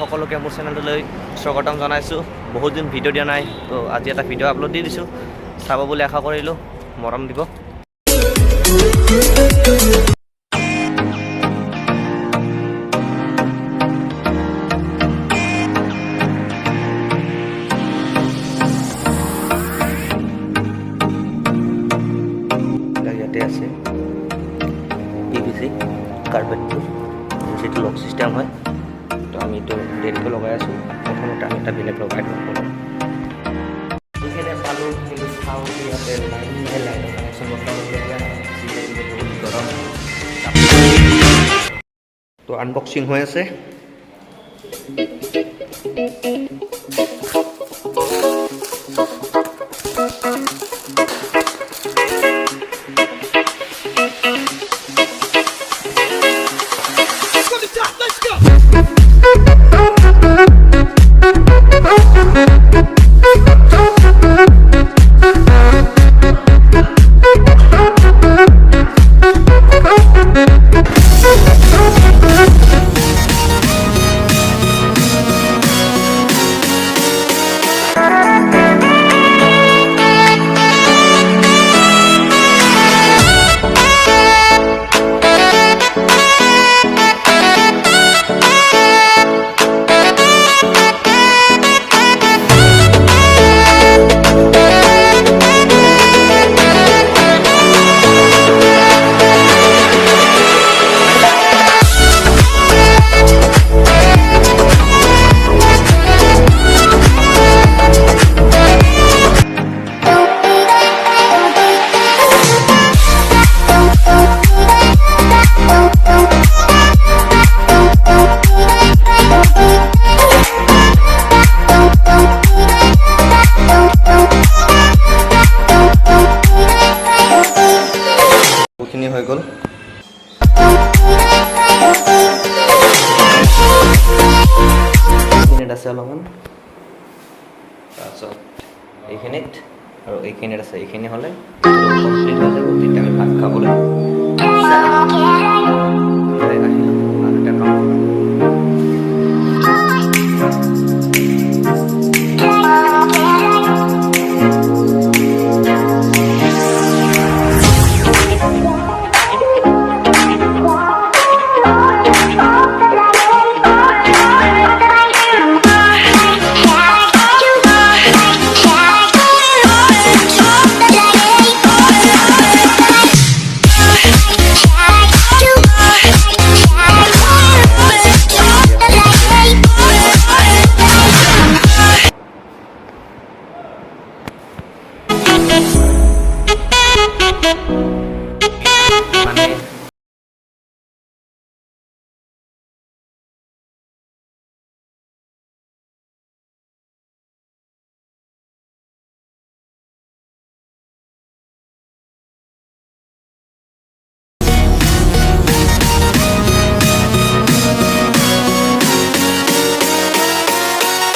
সকলোকে মোৰ চেনেললৈ স্বাগতম জনাইছোঁ। বহুত দিন ভিডিঅ' দিয়া নাই, তো আজি এটা ভিডিঅ' আপলোড দি দিছোঁ। চাব বুলি আশা কৰিলোঁ, মৰম দিব। ইয়াতে আছে PVC কাৰ্পেটটো, যিটো লক চিষ্টেম হয়। তো আমি তো দেৰিকৈ লগাই আছোঁ। প্ৰথমতে আমি এটা বেলেগ লগাই দিওঁ। এইখিনি পালোঁ, কিন্তু চাওঁ ইয়াতে লাইনৰ কানেকশ্যন বদলাবলগীয়া বহুত গৰম। তো আনবক্সিং হৈ আছে। খিনি হৈ গ'ল। এইখিনিত আছে অলপমান, তাৰপিছত এইখিনিত আৰু এইখিনিত আছে। এইখিনি হ'লে কমপ্লিট হৈ যাব। তেতিয়া আমি ভাত খাবলৈ আহিলোঁ। আৰু এটা কাম